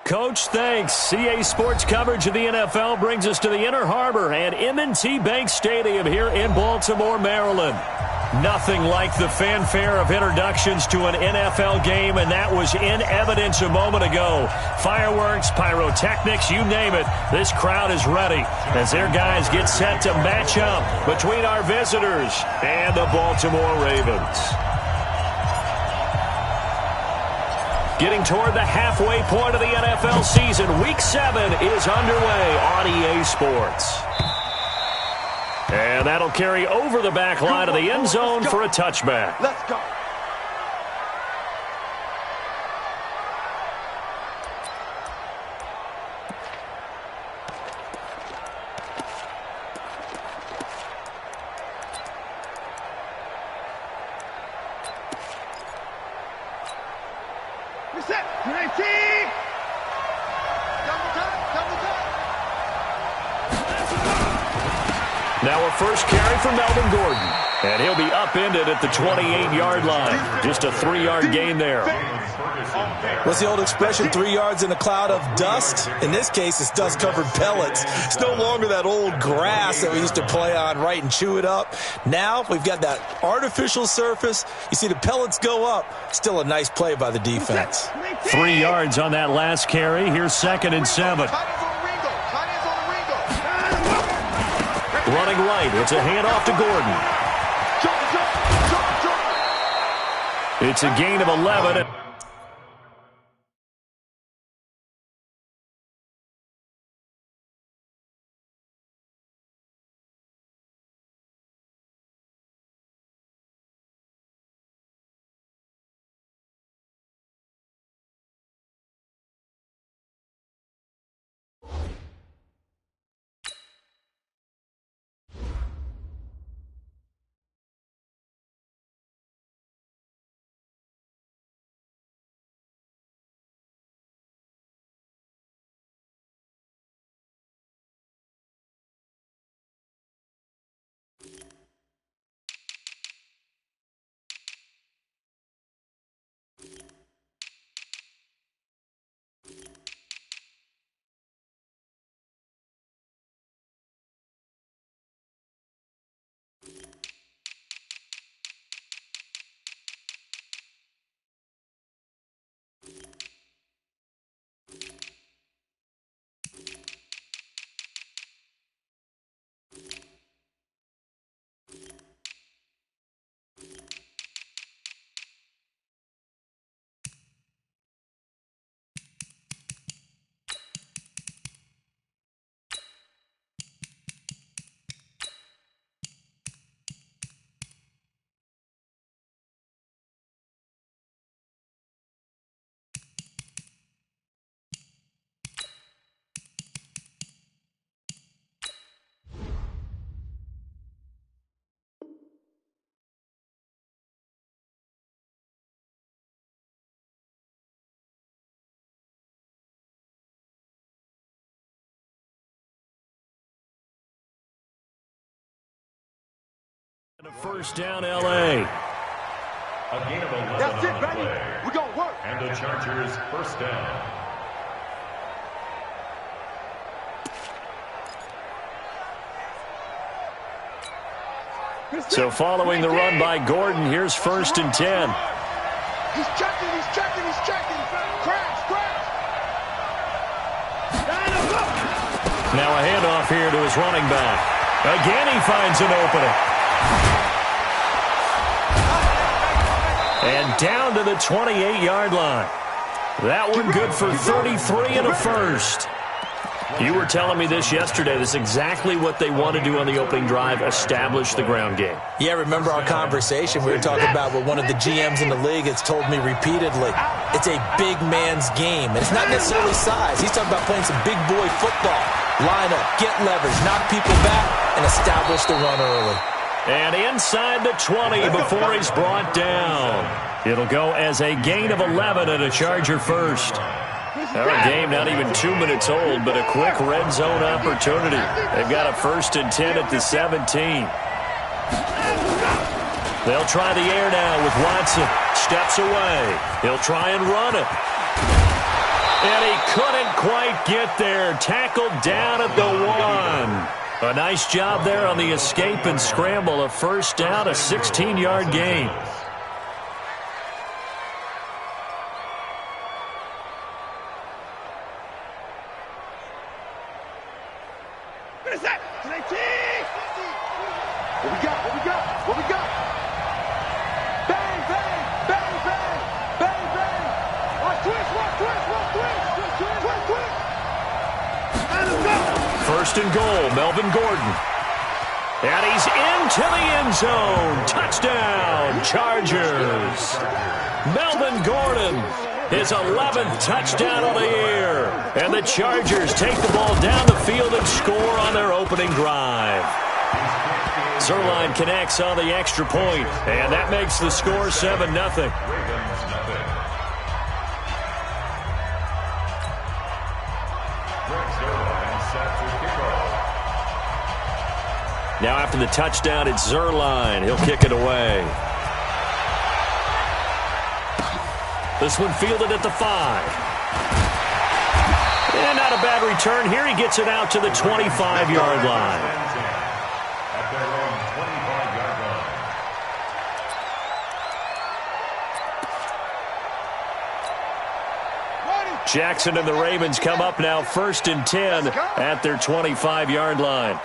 Coach, thanks. CA Sports coverage of the NFL brings us to the Inner Harbor and M&T Bank Stadium here in Baltimore, Maryland. Nothing like the fanfare of introductions to an NFL game, and that was in evidence a moment ago. Fireworks, pyrotechnics, you name it, this crowd is ready as their guys get set to match up between our visitors and the Baltimore Ravens. Getting toward the halfway point of the NFL season, Week 7 is underway on EA Sports. And that'll carry over the back line of the end zone for a touchback. Let's go. Reset. 19. Now a first carry for Melvin Gordon. And he'll be upended at the 28-yard line. Just a 3-yard gain there. What's the old expression, 3 yards in a cloud of dust? In this case, it's dust-covered pellets. It's no longer that old grass that we used to play on, right, and chew it up. Now we've got that artificial surface. You see the pellets go up. Still a nice play by the defense. 3 yards on that last carry. Here's 2nd and 7. Running right. It's a handoff to Gordon. It's a gain of 11. And a first down, L.A. A gain of 11. That's it, baby. We're going to work. And the Chargers first down. So following the run by Gordon, here's 1st and 10. He's checking. Crash. Now a handoff here to his running back. Again, he finds an opening. And down to the 28-yard line. That one good for 33 and a first. You were telling me this yesterday. This is exactly what they want to do on the opening drive, establish the ground game. Yeah, remember our conversation? We were talking about what one of the GMs in the league has told me repeatedly. It's a big man's game, and it's not necessarily size. He's talking about playing some big boy football. Line up, get leverage, knock people back, and establish the run early. And inside the 20 before he's brought down. It'll go as a gain of 11 and a Charger first. Our game not even 2 minutes old, but a quick red zone opportunity. They've got a 1st and 10 at the 17. They'll try the air now with Watson. Steps away. He'll try and run it. And he couldn't quite get there. Tackled down at the 1. A nice job there on the escape and scramble. A first down, a 16-yard gain. What we got? What we got? What we got? Bang, bang, bang, bang, bang, bang. Watch twist, watch twist, watch twist, twist, twist, twist. And let's go. First and goal, Melvin Gordon. And he's into the end zone. Touchdown, Chargers. Melvin Gordon, his 11th touchdown of the year. And the Chargers take the ball down the field and score on their opening drive. Zerline connects on the extra point, and that makes the score 7-0. Now after the touchdown, it's Zerline. He'll kick it away. This one fielded at the 5. And not a bad return here. He gets it out to the 25-yard line. Jackson and the Ravens come up now 1st and 10 at their 25-yard line.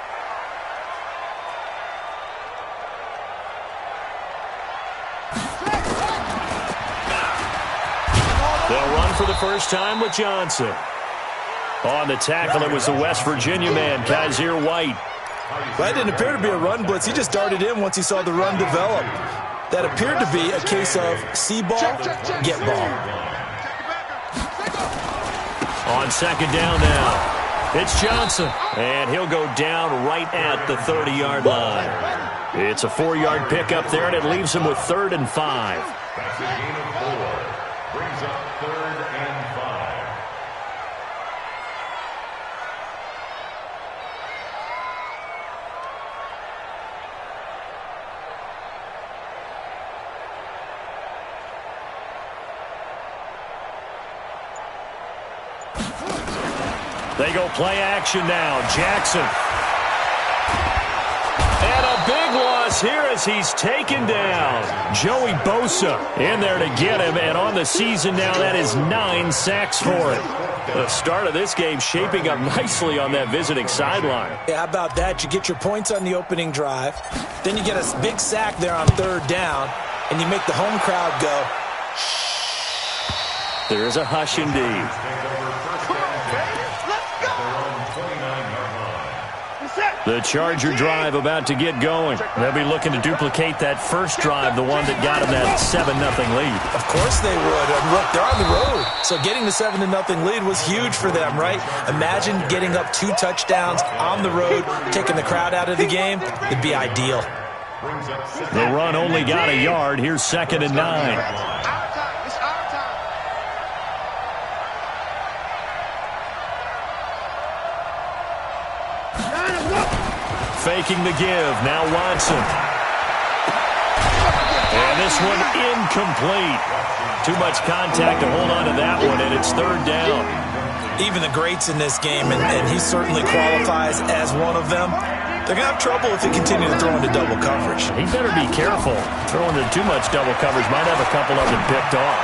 They'll run for the first time with Johnson. On the tackle, it was the West Virginia man, Kaiser White. That didn't appear to be a run blitz. He just darted in once he saw the run develop. That appeared to be a case of see ball, get ball. On second down now, it's Johnson, and he'll go down right at the 30-yard line. It's a 4-yard pickup there, and it leaves him with 3rd and 5. That's a gain of 4. Brings up 3rd and 5. They go play action now. Jackson. And a big loss here as he's taken down. Joey Bosa in there to get him. And on the season now, that is 9 sacks for him. The start of this game shaping up nicely on that visiting sideline. Yeah, how about that? You get your points on the opening drive. Then you get a big sack there on 3rd down. And you make the home crowd go, shh. There is a hush indeed. The Charger drive about to get going. They'll be looking to duplicate that first drive, the one that got them that 7-0 lead. Of course they would. Look, they're on the road. So getting the 7-0 lead was huge for them, right? Imagine getting up 2 touchdowns on the road, taking the crowd out of the game. It'd be ideal. The run only got a yard. Here's 2nd and 9. Faking the give. Now Watson. And this one incomplete. Too much contact to hold on to that one, and it's 3rd down. Even the greats in this game, and he certainly qualifies as one of them, they're going to have trouble if they continue to throw into double coverage. He better be careful. Throwing into too much double coverage might have a couple of them picked off.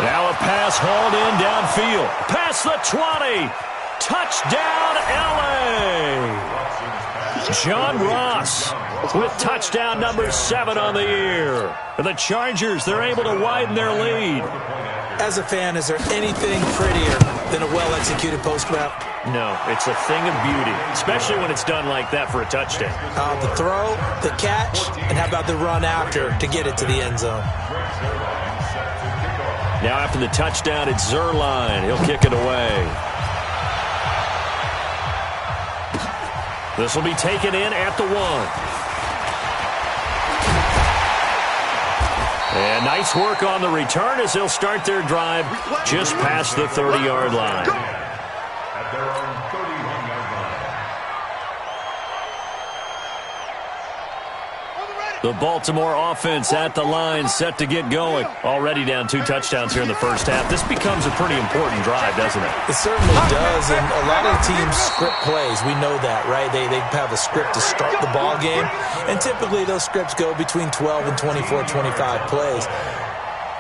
Now a pass hauled in downfield. Past the 20. Touchdown, L.A. John Ross with touchdown number 7 on the year. The Chargers, they're able to widen their lead. As a fan, is there anything prettier than a well-executed post route? No, it's a thing of beauty, especially when it's done like that for a touchdown. The throw, the catch, and how about the run after to get it to the end zone? Now after the touchdown, it's Zerline. He'll kick it away. This will be taken in at the 1. And nice work on the return as they'll start their drive just past the 30-yard line. At their own 31-yard line. The Baltimore offense at the line, set to get going. Already down 2 touchdowns here in the first half. This becomes a pretty important drive, doesn't it? It certainly does, and a lot of the teams script plays. We know that, right? They have a script to start the ball game, and typically those scripts go between 12 and 24, 25 plays.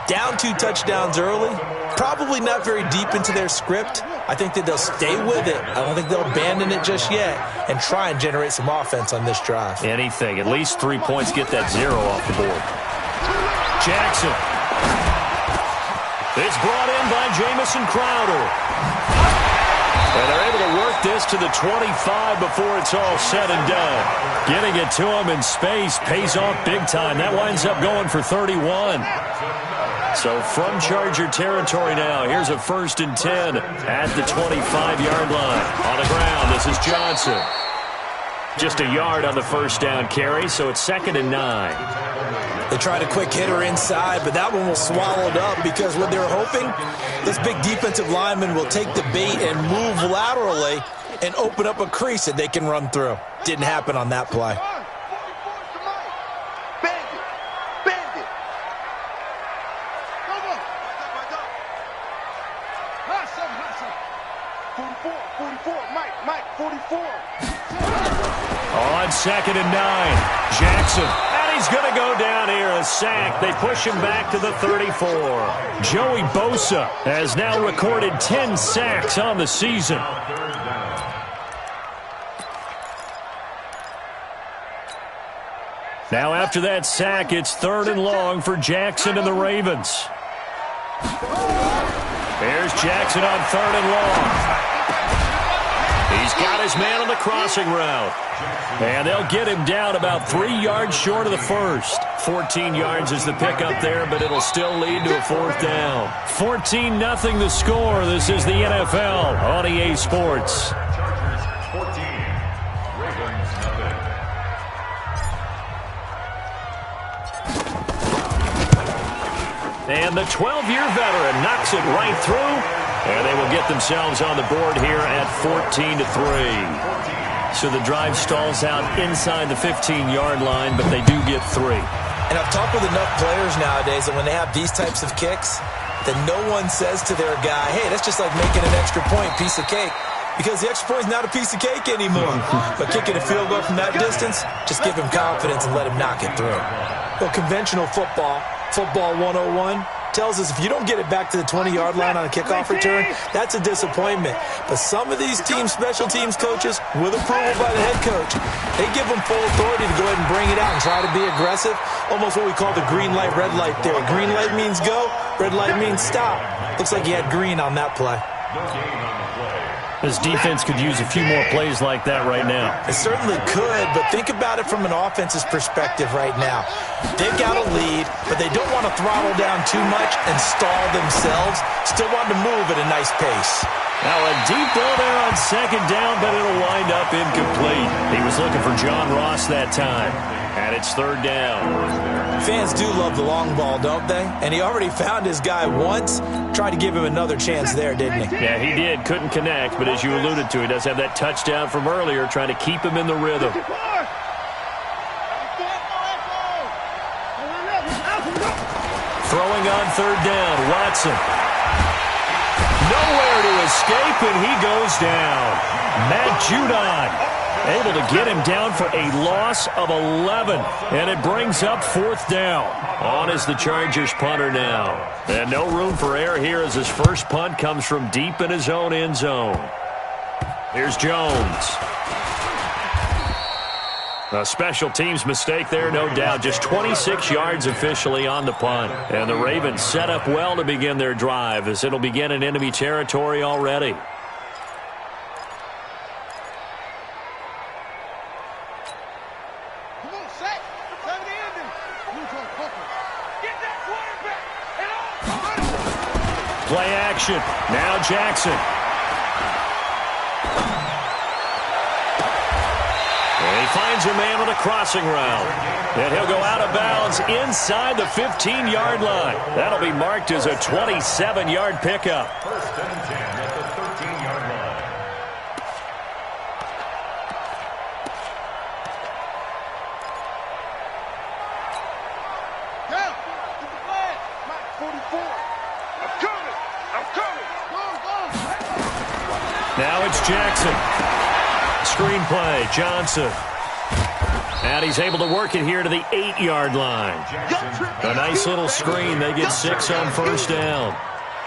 Down 2 touchdowns early, probably not very deep into their script. I think that they'll stay with it. I don't think they'll abandon it just yet and try and generate some offense on this drive. Anything. At least 3 points, get that 0 off the board. Jackson. It's brought in by Jamison Crowder. And they're able to work this to the 25 before it's all said and done. Getting it to him in space pays off big time. That winds up going for 31. So from Charger territory now, here's a 1st and 10 at the 25-yard line. On the ground, this is Johnson. Just a yard on the first down carry, so it's 2nd and 9. They tried a quick hitter inside, but that one was swallowed up because what they're hoping, this big defensive lineman will take the bait and move laterally and open up a crease that they can run through. Didn't happen on that play. On 2nd and 9, Jackson. And he's going to go down here, a sack. They push him back to the 34. Joey Bosa has now recorded 10 sacks on the season. Now after that sack, it's 3rd and long for Jackson and the Ravens. There's Jackson on 3rd and long. He's got his man on the crossing route. And they'll get him down about 3 yards short of the first. 14 yards is the pickup there, but it'll still lead to a 4th down. 14-0 the score. This is the NFL on EA Sports. Chargers 14, Ravens nothing. And the 12-year veteran knocks it right through. And they will get themselves on the board here at 14-3. So the drive stalls out inside the 15-yard line, but they do get 3. And I've talked with enough players nowadays that when they have these types of kicks, that no one says to their guy, hey, that's just like making an extra point, piece of cake. Because the extra point is not a piece of cake anymore. But kicking a field goal from that distance, just give him confidence and let him knock it through. Well, conventional football 101, tells us if you don't get it back to the 20-yard line on a kickoff return, that's a disappointment. But some of these special teams coaches, with approval by the head coach, they give them full authority to go ahead and bring it out and try to be aggressive. Almost what we call the green light, red light theory. Green light means go, red light means stop. Looks like he had green on that play. No gain on the play. This defense could use a few more plays like that right now. It certainly could, but think about it from an offense's perspective right now. They've got a lead, but they don't want to throttle down too much and stall themselves. Still want to move at a nice pace. Now a deep ball there on 2nd down, but it'll wind up incomplete. He was looking for John Ross that time. And it's 3rd down. Fans do love the long ball, don't they? And he already found his guy once. Tried to give him another chance there, didn't he? Yeah, he did. Couldn't connect, but as you alluded to, he does have that touchdown from earlier, trying to keep him in the rhythm. Throwing on 3rd down, Watson. Nowhere to escape, and he goes down. Matt Judon able to get him down for a loss of 11. And it brings up 4th down. On is the Chargers punter now. And no room for error here as his first punt comes from deep in his own end zone. Here's Jones. A special teams mistake there, no doubt. Just 26 yards officially on the punt. And the Ravens set up well to begin their drive as it'll begin in enemy territory already. Play action. Now Jackson. And he finds a man on a crossing route. And he'll go out of bounds inside the 15-yard line. That'll be marked as a 27-yard pickup. 1st and 10 at the 13-yard line. Now it's Jackson. Screenplay, Johnson. And he's able to work it here to the 8-yard line. A nice little screen. They get 6 on first down.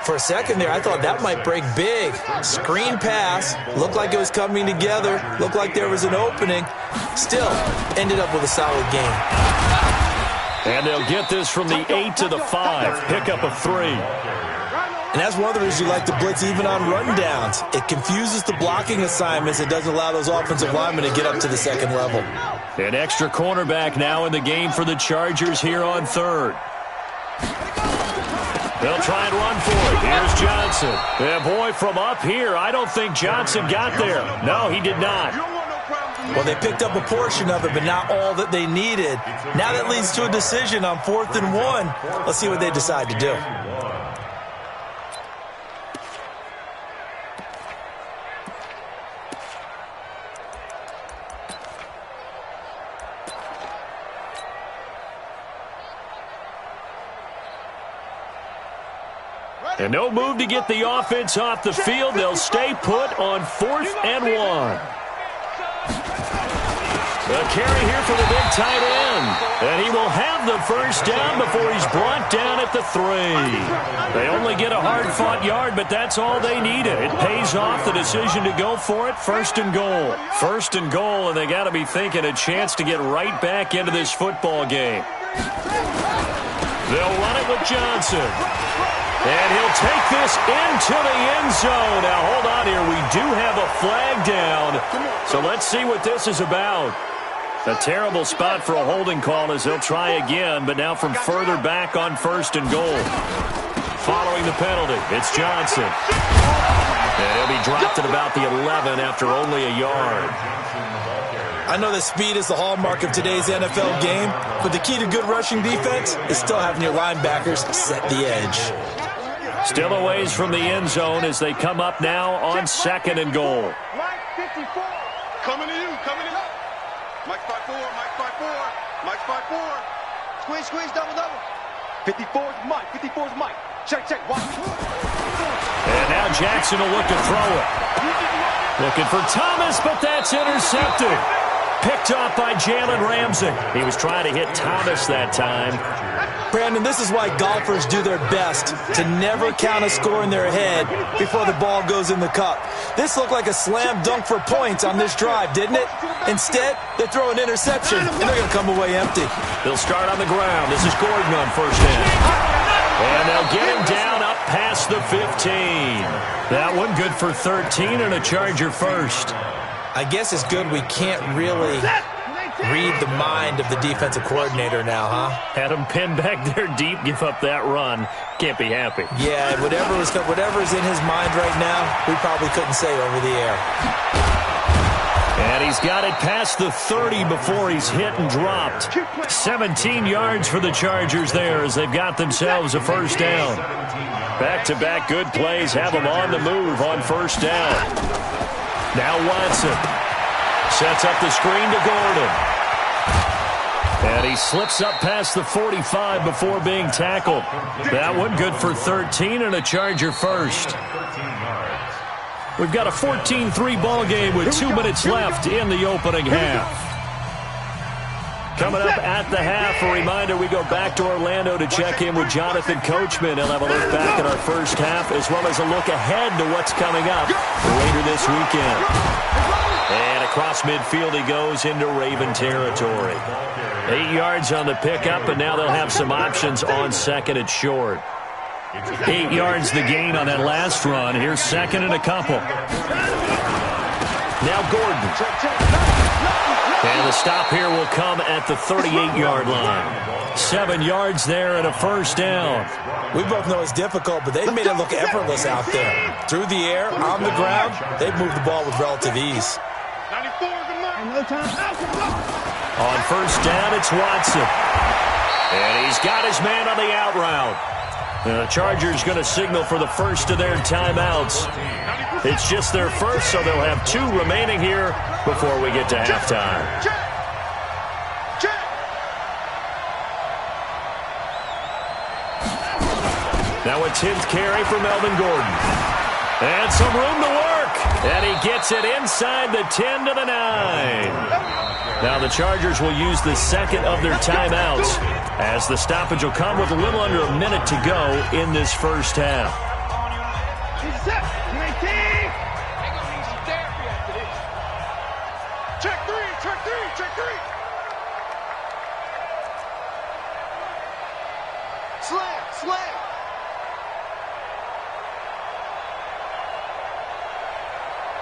For a second there, I thought that might break big. Screen pass. Looked like it was coming together. Looked like there was an opening. Still, ended up with a solid game. And they'll get this from the 8 to the 5. Pickup of 3. And that's one of the reasons you like to blitz even on rundowns. It confuses the blocking assignments. It doesn't allow those offensive linemen to get up to the second level. An extra cornerback now in the game for the Chargers here on third. They'll try and run for it. Here's Johnson. Yeah, boy, from up here, I don't think Johnson got there. No, he did not. Well, they picked up a portion of it, but not all that they needed. Now that leads to a decision on 4th and 1. Let's see what they decide to do. And no move to get the offense off the field. They'll stay put on 4th and 1. The carry here for the big tight end. And he will have the first down before he's brought down at the 3. They only get a hard-fought yard, but that's all they needed. It pays off the decision to go for it. 1st and goal. 1st and goal, and they got to be thinking a chance to get right back into this football game. They'll run it with Johnson. And he'll take this into the end zone. Now, hold on here. We do have a flag down. So let's see what this is about. A terrible spot for a holding call as they'll try again, but now from further back on 1st and goal. Following the penalty, it's Johnson. And he'll be dropped at about the 11 after only a yard. I know that speed is the hallmark of today's NFL game, but the key to good rushing defense is still having your linebackers set the edge. Still a ways from the end zone as they come up now on 2nd and goal. Mike 54. Coming to you, coming to you. Mike 5-4, Mike 5-4, Mike 5-4. Squeeze, squeeze, double, double. 54's Mike, 54's Mike. Check, check, watch. And now Jackson will look to throw it. Looking for Thomas, but that's intercepted. Picked off by Jalen Ramsey. He was trying to hit Thomas that time. Brandon, this is why golfers do their best to never count a score in their head before the ball goes in the cup. This looked like a slam dunk for points on this drive, didn't it? Instead, they throw an interception, and they're going to come away empty. They'll start on the ground. This is Gordon on first down. And they'll get him down up past the 15. That one good for 13 and a Charger first. I guess it's good we can't really read the mind of the defensive coordinator now, huh? Had him pinned back there deep, give up that run. Can't be happy. Yeah, whatever's in his mind right now, we probably couldn't say over the air. And he's got it past the 30 before he's hit and dropped. 17 yards for the Chargers there as they've got themselves a first down. Back-to-back good plays have them on the move on first down. Now Watson sets up the screen to Gordon. And he slips up past the 45 before being tackled. That one good for 13 and a Charger first. We've got a 14-3 ball game with 2 minutes left in the opening half. Coming up at the half, a reminder, we go back to Orlando to check in with Jonathan Coachman. He'll have a look back at our first half as well as a look ahead to what's coming up later this weekend. And across midfield he goes into Raven territory. 8 yards on the pickup, and now they'll have some options on second and short. 8 yards the gain on that last run. Here's second and a couple. Now Gordon. And the stop here will come at the 38-yard line. 7 yards there and a first down. We both know it's difficult, but they've made it look effortless out there. Through the air, on the ground, they've moved the ball with relative ease. On first down, it's Watson. And he's got his man on the out route. The Chargers going to signal for the first of their timeouts. It's just their first, so they'll have 2 remaining here before we get to halftime. Now a 10th carry for Melvin Gordon. And some room to work. And he gets it inside the 10 to the 9. Now the Chargers will use the second of their timeouts, as the stoppage will come with a little under a minute to go in this first half. Check three. Slam.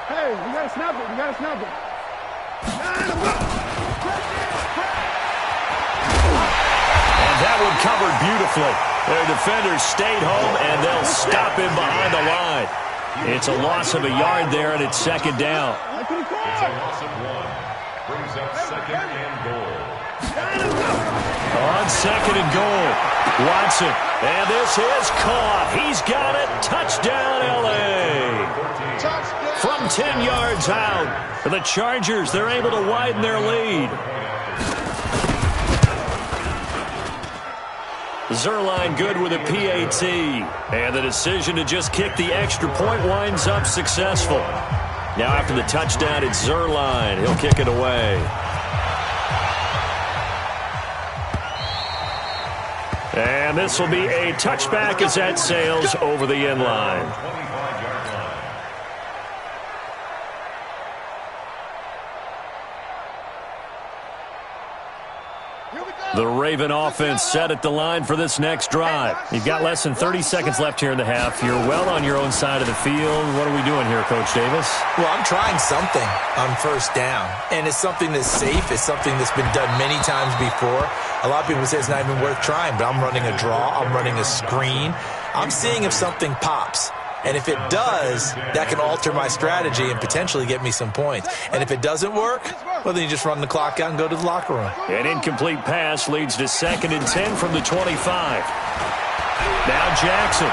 Hey, you gotta snap it. And that one covered beautifully. Their defenders stayed home, and they'll stop him behind the line. It's a loss of a yard there, and it's second down. It's a loss of 1. Brings up second and goal. On second and goal, Watson. And this is caught. He's got it. Touchdown, L.A. From 10 yards out. For the Chargers, they're able to widen their lead. Zerline good with a PAT. And the decision to just kick the extra point winds up successful. Now after the touchdown, it's Zerline. He'll kick it away. And this will be a touchback as that sails over the end line. The Raven offense set at the line for this next drive. You've got less than 30 seconds left here in the half. You're well on your own side of the field. What are we doing here, Coach Davis? Well, I'm trying something on first down, and it's something that's safe. It's something that's been done many times before. A lot of people say it's not even worth trying, but I'm running a draw. I'm running a screen. I'm seeing if something pops. And if it does, that can alter my strategy and potentially get me some points. And if it doesn't work, well, then you just run the clock out and go to the locker room. An incomplete pass leads to 2nd and 10 from the 25. Now Jackson.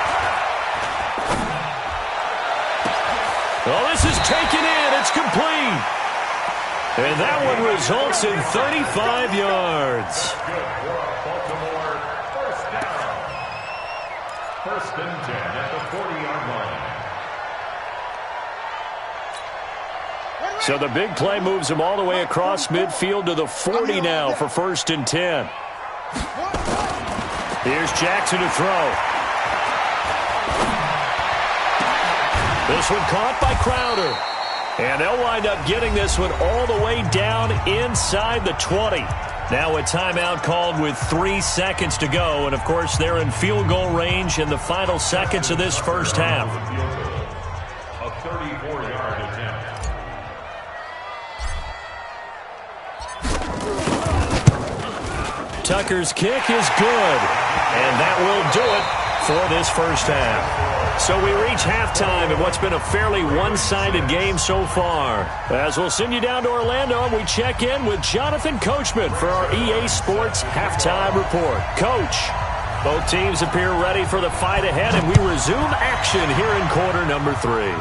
Well, this is taken in. It's complete. And that one results in 35 yards. Baltimore, first down. First and 10 at the 40-yard line. So the big play moves him all the way across midfield to the 40 now for 1st and 10. Here's Jackson to throw. This one caught by Crowder. And they'll wind up getting this one all the way down inside the 20. Now a timeout called with 3 seconds to go. And, of course, they're in field goal range in the final seconds of this first half. A 34-yard attempt. Tucker's kick is good. And that will do it for this first half. So we reach halftime in what's been a fairly one-sided game so far. As we'll send you down to Orlando, and we check in with Jonathan Coachman for our EA Sports Halftime Report. Coach, both teams appear ready for the fight ahead, and we resume action here in quarter number 3.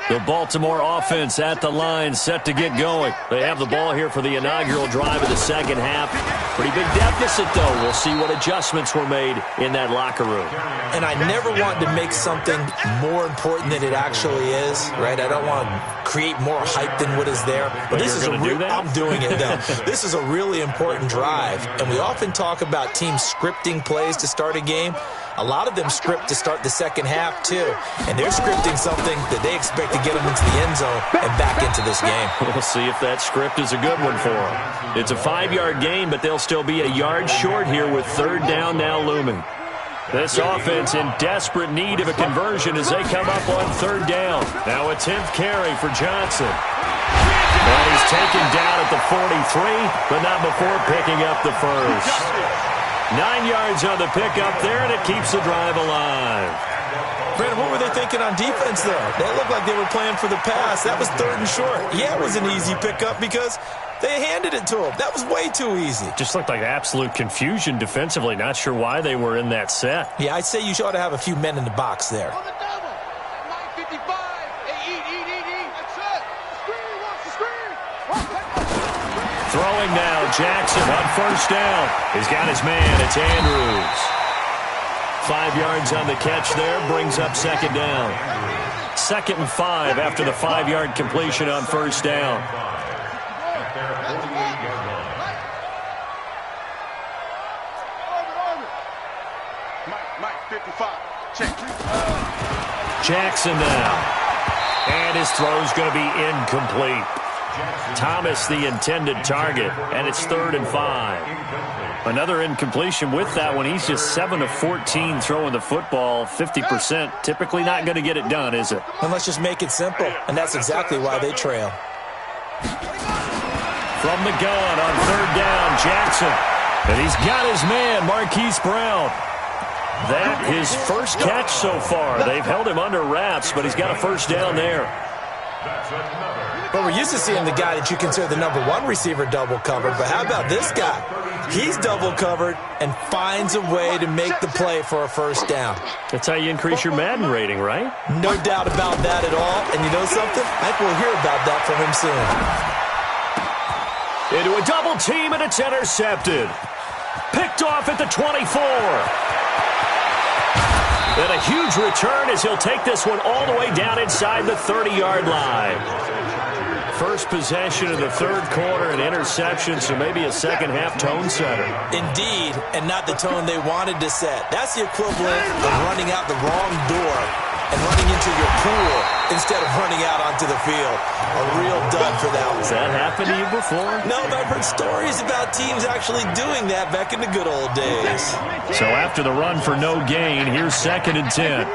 The Baltimore offense at the line, set to get going. They have the ball here for the inaugural drive of the second half. Pretty big deficit, though. We'll see what adjustments were made in that locker room. And I never want to make something more important than it actually is, right? I don't want to create more hype than what is there. But this is I'm doing it, though. This is a really important drive. And we often talk about teams scripting plays to start a game. A lot of them script to start the second half, too. And they're scripting something that they expect to get them into the end zone and back into this game. We'll see if that script is a good one for them. It's a 5-yard gain, but they'll still be a yard short here with 3rd down now looming. This offense in desperate need of a conversion as they come up on 3rd down. Now a 10th carry for Johnson. And he's taken down at the 43, but not before picking up the first. 9 yards on the pickup there, and it keeps the drive alive. Brandon, what were they thinking on defense there? They looked like they were playing for the pass. That was 3rd and short. Yeah, it was an easy pickup because they handed it to him. That was way too easy. Just looked like absolute confusion defensively. Not sure why they were in that set. Yeah, I'd say you ought to have a few men in the box there. On the double. 9:55. Hey, eat. That's it. Throwing now, Jackson on first down. He's got his man. It's Andrews. 5 yards on the catch there, brings up second down. 2nd and 5 after the 5-yard completion on first down. Mike, 55. Check. Jackson now. And his throw's going to be incomplete. Thomas the intended target, and it's 3rd and 5. Another incompletion with that one. He's just 7 of 14 throwing the football. 50%. Typically not going to get it done, is it? And let's just make it simple, and that's exactly why they trail. From the gun on 3rd down, Jackson. And he's got his man, Marquise Brown. That his first catch so far. They've held him under wraps, but he's got a first down there. But we're used to seeing the guy that you consider the number 1 receiver double covered. But how about this guy? He's double covered and finds a way to make the play for a first down. That's how you increase your Madden rating, right? No doubt about that at all. And you know something? I think we'll hear about that from him soon. Into a double team, and it's intercepted. Picked off at the 24. And a huge return as he'll take this one all the way down inside the 30-yard line. First possession of the 3rd quarter, an interception, so maybe a second-half tone setter. Indeed, and not the tone they wanted to set. That's the equivalent of running out the wrong door and running into your pool instead of running out onto the field. A real dud for that one. Has that happened to you before? No, but I've heard stories about teams actually doing that back in the good old days. So after the run for no gain, here's 2nd and 10.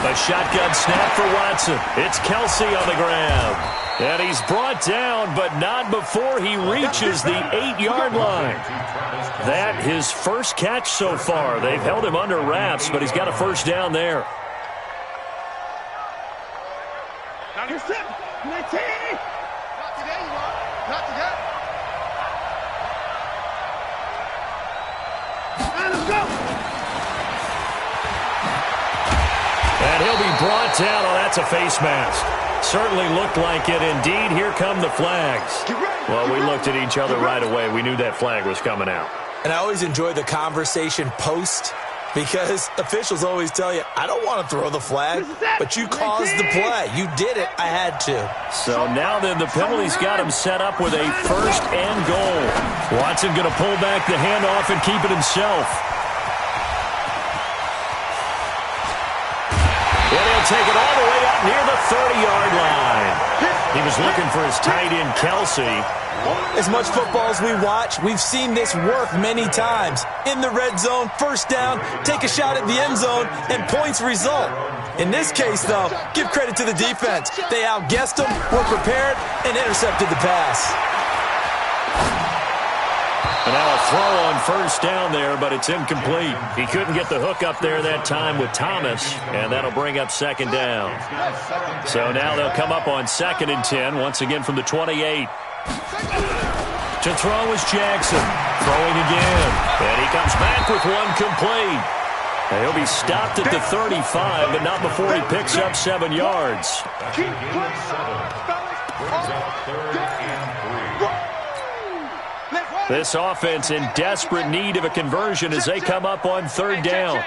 A shotgun snap for Watson. It's Kelsey on the grab. And he's brought down, but not before he reaches the 8-yard line. That his first catch so far. They've held him under wraps, but he's got a first down there. Not today, you are. Not today. Let's go. And he'll be brought down. Oh, that's a face mask. Certainly looked like it. Indeed, here come the flags. Well, we looked at each other right away. We knew that flag was coming out. And I always enjoy the conversation post because officials always tell you, I don't want to throw the flag, but you caused the play. You did it. I had to. So now then the penalty's got him set up with a 1st and goal. Watson going to pull back the handoff and keep it himself. And he'll take it all the way up near the 30-yard line. He was looking for his tight end, Kelsey. As much football as we watch, we've seen this work many times. In the red zone, first down, take a shot at the end zone, and points result. In this case, though, give credit to the defense. They outguessed them, were prepared, and intercepted the pass. And now a throw on first down there, but it's incomplete. He couldn't get the hook up there that time with Thomas, and that'll bring up 2nd down. So now they'll come up on 2nd and 10, once again from the 28. To throw is Jackson. Throwing again. And he comes back with one complete. And he'll be stopped at the 35, but not before he picks up 7 yards. This offense in desperate need of a conversion as they come up on 3rd down.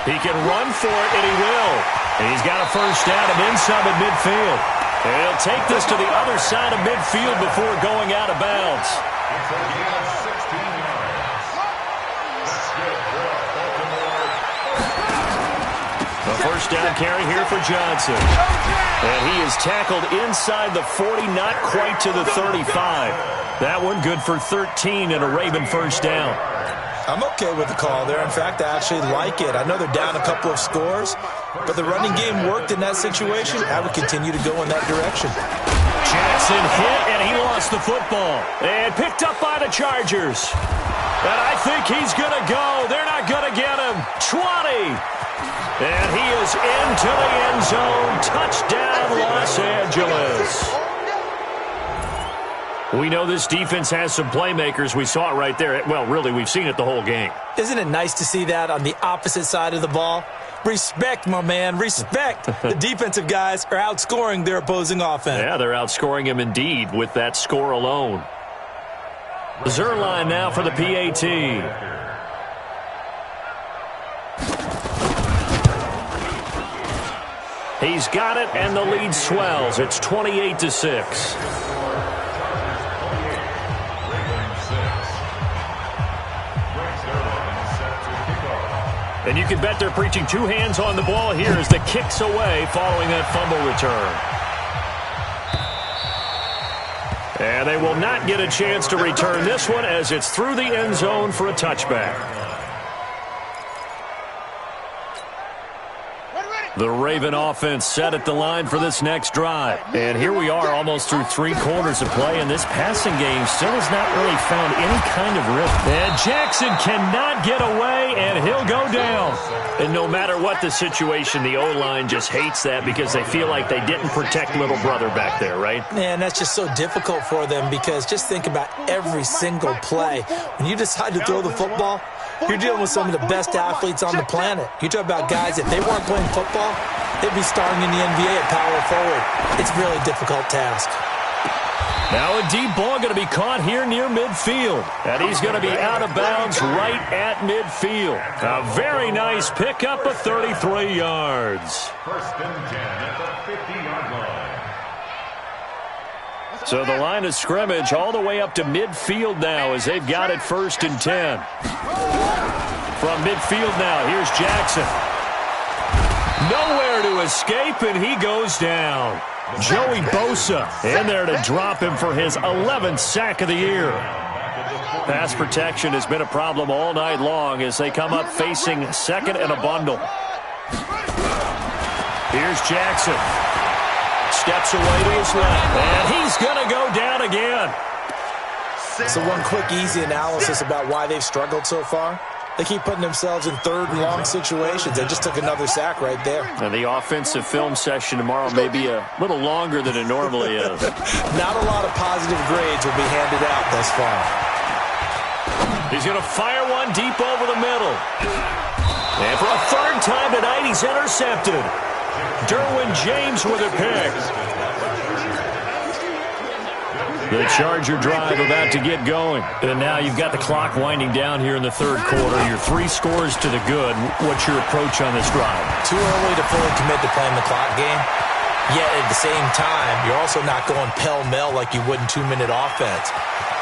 He can run for it, and he will. And he's got a first down and then some at midfield. And he'll take this to the other side of midfield before going out of bounds. A first down carry here for Johnson. And he is tackled inside the 40, not quite to the 35. That one good for 13 and a Raven first down. I'm okay with the call there. In fact, I actually like it. I know they're down a couple of scores, but the running game worked in that situation. I would continue to go in that direction. Jackson hit, and he lost the football. And picked up by the Chargers. And I think he's going to go. They're not going to get him. 20. And he is into the end zone. Touchdown, Los Angeles. We know this defense has some playmakers. We saw it right there. Well, really, we've seen it the whole game. Isn't it nice to see that on the opposite side of the ball? Respect, my man, respect. The defensive guys are outscoring their opposing offense. Yeah, they're outscoring him indeed with that score alone. Zerline now for the PAT. He's got it, and the lead swells. It's 28-6. And you can bet they're preaching two hands on the ball here as the kick's away following that fumble return. And they will not get a chance to return this one as it's through the end zone for a touchback. The Raven offense set at the line for this next drive. And here we are almost through 3 quarters of play, and this passing game still has not really found any kind of rhythm. And Jackson cannot get away, and he'll go down. And no matter what the situation, the O-line just hates that because they feel like they didn't protect little brother back there, right? Man, that's just so difficult for them because just think about every single play. When you decide to throw the football, you're dealing with some of the best athletes on the planet. You talk about guys, if they weren't playing football, they'd be starting in the NBA at power forward. It's a really difficult task. Now a deep ball going to be caught here near midfield. And he's going to be out of bounds right at midfield. A very nice pickup of 33 yards. First and 10 at the 50-yard line. So the line of scrimmage all the way up to midfield now as they've got it 1st and 10. From midfield now, here's Jackson. Nowhere to escape, and he goes down. Joey Bosa in there to drop him for his 11th sack of the year. Pass protection has been a problem all night long as they come up facing second and a bundle. Here's Jackson. Steps away to his left, and he's going to go down again. So one quick, easy analysis about why they've struggled so far. They keep putting themselves in 3rd and long situations. They just took another sack right there. And the offensive film session tomorrow may be a little longer than it normally is. Not a lot of positive grades will be handed out thus far. He's going to fire one deep over the middle. And for a 3rd time tonight, he's intercepted. Derwin James with a pick. The Charger drive about to get going. And now you've got the clock winding down here in the 3rd quarter. You're 3 scores to the good. What's your approach on this drive? Too early to fully commit to playing the clock game. Yet at the same time, you're also not going pell-mell like you would in 2-minute offense.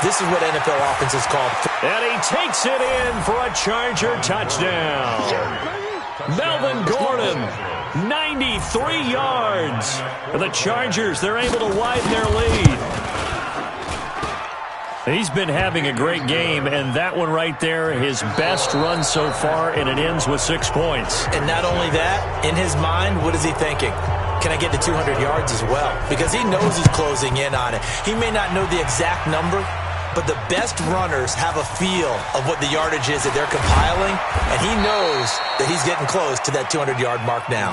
This is what NFL offense is called. And he takes it in for a Charger touchdown. Melvin Gordon, 93 yards. The Chargers, they're able to widen their lead. He's been having a great game, and that one right there, his best run so far, and it ends with 6 points. And not only that, in his mind, what is he thinking? Can I get to 200 yards as well? Because he knows he's closing in on it. He may not know the exact number, but the best runners have a feel of what the yardage is that they're compiling, and he knows that he's getting close to that 200-yard mark now.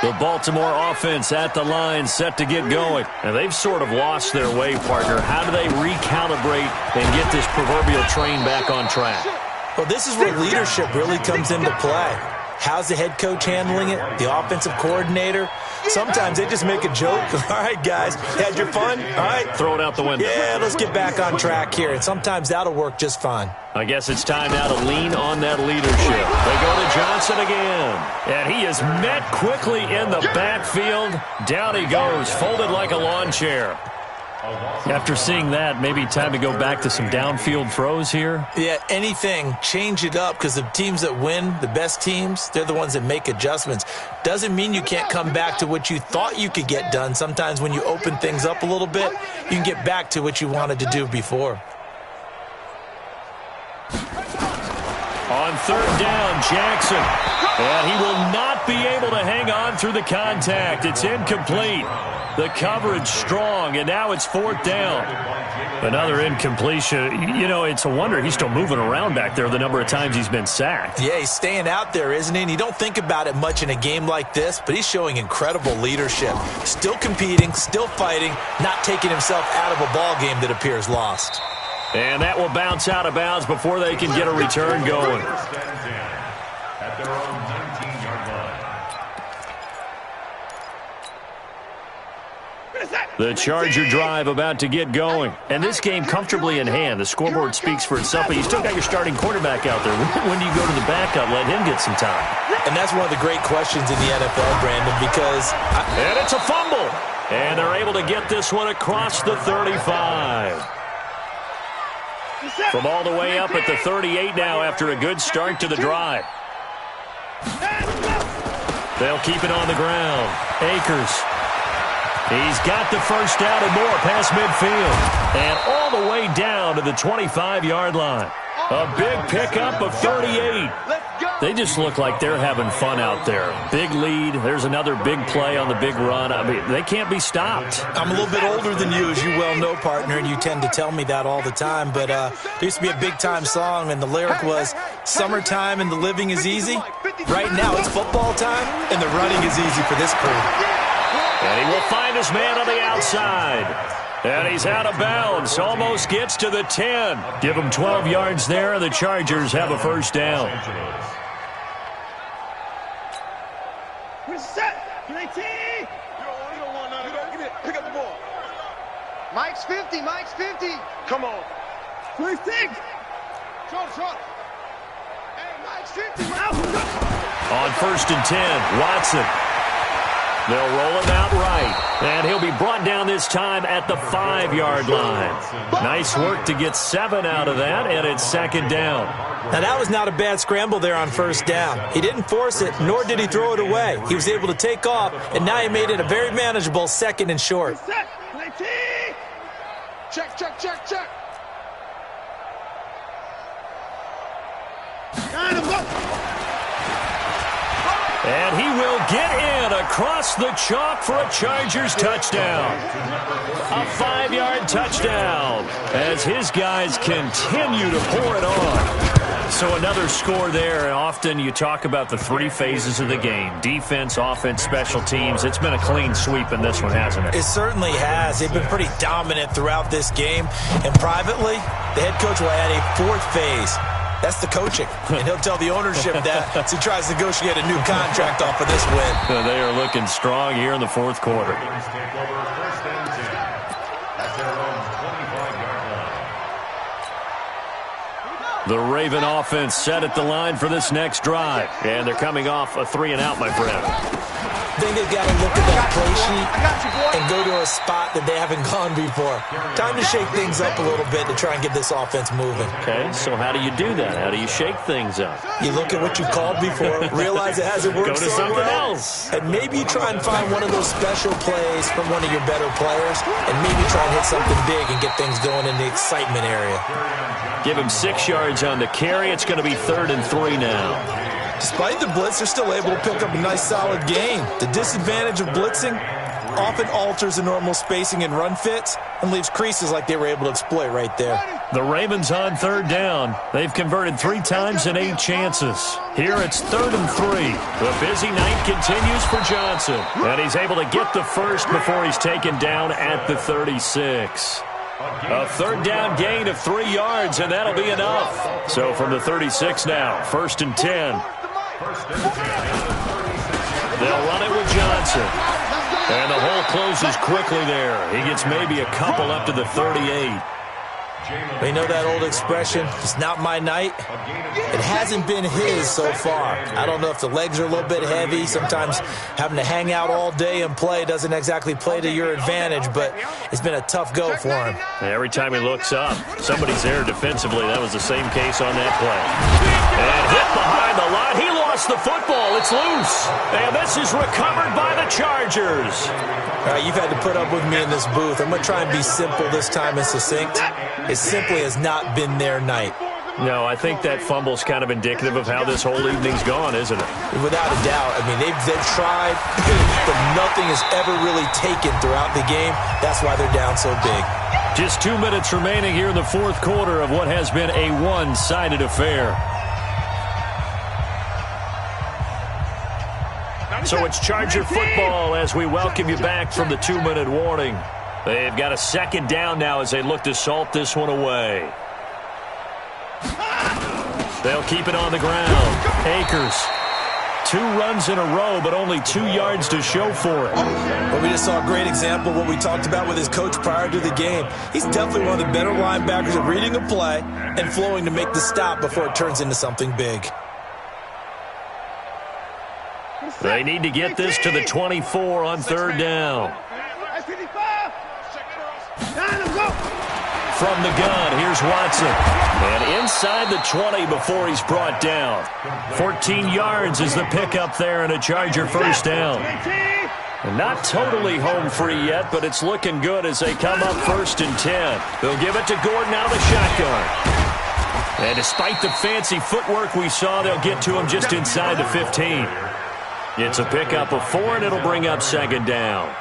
The Baltimore offense at the line, set to get going. And they've sort of lost their way, partner. How do they recalibrate and get this proverbial train back on track? Well, this is where leadership really comes into play. How's the head coach handling it? The offensive coordinator? Sometimes they just make a joke. All right, guys, had your fun? All right. Throw it out the window. Yeah, let's get back on track here. And sometimes that'll work just fine. I guess it's time now to lean on that leadership. They go to Johnson again. And he is met quickly in the backfield. Down he goes, folded like a lawn chair. After seeing that, maybe time to go back to some downfield throws here. Yeah, anything, change it up, because the teams that win, the best teams, they're the ones that make adjustments. Doesn't mean you can't come back to what you thought you could get done. Sometimes when you open things up a little bit, you can get back to what you wanted to do before. On 3rd down, Jackson. And he will not be able to hang on through the contact. It's incomplete. The coverage strong, and now it's 4th down. Another incompletion. You know, it's a wonder he's still moving around back there the number of times he's been sacked. Yeah, he's staying out there, isn't he? And you don't think about it much in a game like this, but he's showing incredible leadership. Still competing, still fighting, not taking himself out of a ball game that appears lost. And that will bounce out of bounds before they can get a return going. At their own 19-yard line. The Charger drive about to get going. And this game comfortably in hand. The scoreboard speaks for itself, but you still got your starting quarterback out there. When do you go to the backup, let him get some time? And that's one of the great questions in the NFL, Brandon, because... And it's a fumble. And they're able to get this one across the 35. From all the way up at the 38 now after a good start to the drive. They'll keep it on the ground. Akers. He's got the first down and more past midfield. And all the way down to the 25-yard line. A big pickup of 38. They just look like they're having fun out there. Big lead. There's another big play on the big run. I mean, they can't be stopped. I'm a little bit older than you, as you well know, partner, and you tend to tell me that all the time. But there used to be a big-time song, and the lyric was, "Summertime and the living is easy." Right now, it's football time, and the running is easy for this crew. And he will find his man on the outside. And he's out of bounds. Almost gets to the 10. Give him 12 yards there, and the Chargers have a first down. We're set. Pick up the ball. Mike's 50. Mike's 50. Come on. 26. Short. Hey, Mike's 50. On 1st and 10, Watson. They'll roll him out right. And he'll be brought down this time at the 5-yard line. Nice work to get 7 out of that, and it's 2nd down. Now, that was not a bad scramble there on 1st down. He didn't force it, nor did he throw it away. He was able to take off, and now he made it a very manageable 2nd and short. Check. And he will get in across the chalk for a Chargers touchdown. A 5-yard touchdown as his guys continue to pour it on. So another score there. Often you talk about the 3 phases of the game. Defense, offense, special teams. It's been a clean sweep in this one, hasn't it? It certainly has. They've been pretty dominant throughout this game. And privately, the head coach will add a 4th phase. That's the coaching. And he'll tell the ownership that as he tries to negotiate a new contract off of this win. They are looking strong here in the 4th quarter. The Raven offense set at the line for this next drive. And they're coming off a 3-and-out, my friend. I think they've got to look at that play sheet and go to a spot that they haven't gone before. Time to shake things up a little bit to try and get this offense moving. Okay, so how do you do that? How do you shake things up? You look at what you called before, realize it hasn't worked so well. Go to something else. And maybe you try and find one of those special plays from one of your better players, and maybe try and hit something big and get things going in the excitement area. Give him 6 yards on the carry. It's going to be 3rd and 3 now. Despite the blitz, they're still able to pick up a nice, solid gain. The disadvantage of blitzing often alters the normal spacing and run fits and leaves creases like they were able to exploit right there. The Ravens on 3rd down. They've converted 3 times in 8 chances. Here it's 3rd and 3. The busy night continues for Johnson. And he's able to get the first before he's taken down at the 36. A 3rd down gain of 3 yards, and that'll be enough. So from the 36 now, 1st and 10. They'll run it with Johnson. And the hole closes quickly there. He gets maybe a couple up to the 38. We know that old expression, it's not my night. It hasn't been his so far. I don't know if the legs are a little bit heavy. Sometimes having to hang out all day and play doesn't exactly play to your advantage, but it's been a tough go for him. Every time he looks up, somebody's there defensively. That was the same case on that play. And hit behind the line. He lost the football. It's loose. And this is recovered by the Chargers. All right, you've had to put up with me in this booth. I'm going to try and be simple this time and succinct. It simply has not been their night. No, I think that fumble's kind of indicative of how this whole evening's gone, isn't it? Without a doubt. I mean, they've tried, but nothing is ever really taken throughout the game. That's why they're down so big. Just 2 minutes remaining here in the fourth quarter of what has been a one-sided affair. So it's Charger football as we welcome you back from the 2-minute warning. They've got a second down now as they look to salt this one away. They'll keep it on the ground. Akers. 2 runs in a row, but only 2 yards to show for it. Well, we just saw a great example of what we talked about with his coach prior to the game. He's definitely one of the better linebackers at reading a play and flowing to make the stop before it turns into something big. They need to get this to the 24 on third down. From the gun, here's Watson. And inside the 20 before he's brought down. 14 yards is the pickup there and a Charger first down. And not totally home free yet, but it's looking good as they come up 1st and 10. They'll give it to Gordon out of the shotgun. And despite the fancy footwork we saw, they'll get to him just inside the 15. It's a pickup of 4, and it'll bring up 2nd down.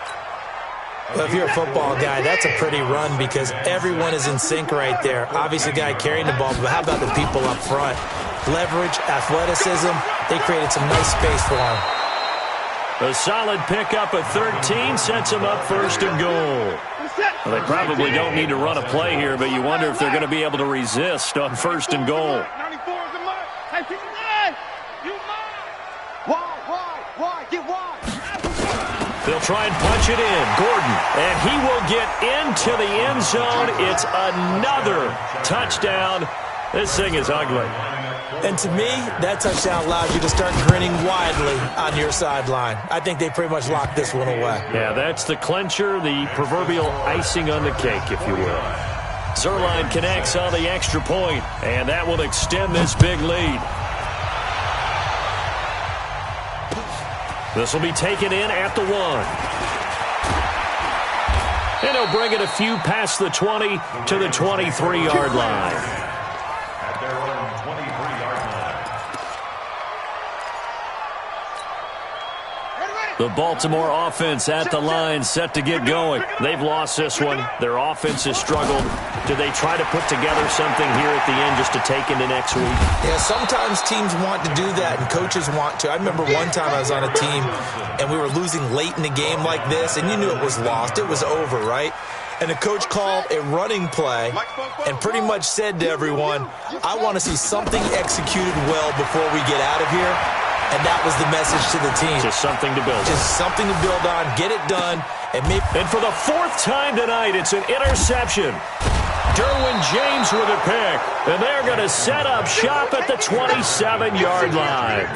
Well, if you're a football guy, that's a pretty run because everyone is in sync right there. Obviously, the guy carrying the ball, but how about the people up front? Leverage, athleticism, they created some nice space for him. A solid pickup of 13 sets him up 1st and goal. Well, they probably don't need to run a play here, but you wonder if they're going to be able to resist on 1st and goal. They'll try and punch it in. Gordon, and he will get into the end zone. It's another touchdown. This thing is ugly. And to me, that touchdown allows you to start grinning widely on your sideline. I think they pretty much locked this one away. Yeah, that's the clincher, the proverbial icing on the cake, if you will. Zerline connects on the extra point, and that will extend this big lead. This will be taken in at the 1. And he'll bring it a few past the 20 to the 23-yard line. At their own 23-yard line. The Baltimore offense at the line, set to get going. They've lost this one. Their offense has struggled. Do they try to put together something here at the end just to take into next week? Yeah, sometimes teams want to do that and coaches want to. I remember one time I was on a team and we were losing late in the game like this, and you knew it was lost. It was over, right? And the coach called a running play and pretty much said to everyone, I want to see something executed well before we get out of here. And that was the message to the team. Just something to build on. Just something to build on, get it done. And for the 4th time tonight, it's an interception. Derwin James with a pick. And they're going to set up shop at the 27-yard line.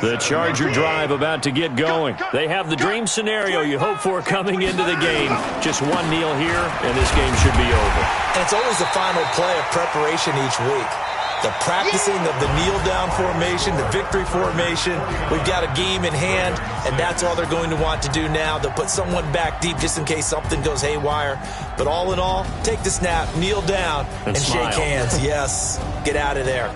The Charger drive about to get going. They have the dream scenario you hope for coming into the game. Just one kneel here, and this game should be over. And it's always the final play of preparation each week. The practicing of the kneel-down formation, the victory formation. We've got a game in hand, and that's all they're going to want to do now. They'll put someone back deep just in case something goes haywire. But all in all, take the snap, kneel down, and shake hands. Yes, get out of there.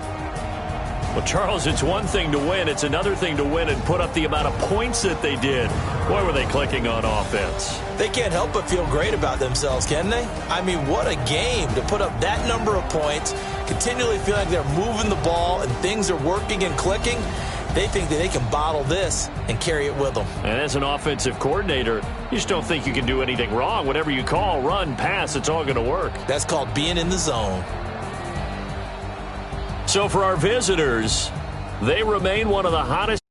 Well, Charles, it's one thing to win. It's another thing to win and put up the amount of points that they did. Boy, were they clicking on offense. They can't help but feel great about themselves, can they? I mean, what a game to put up that number of points, continually feel like they're moving the ball and things are working and clicking. They think that they can bottle this and carry it with them. And as an offensive coordinator, you just don't think you can do anything wrong. Whatever you call, run, pass, it's all going to work. That's called being in the zone. So for our visitors, they remain one of the hottest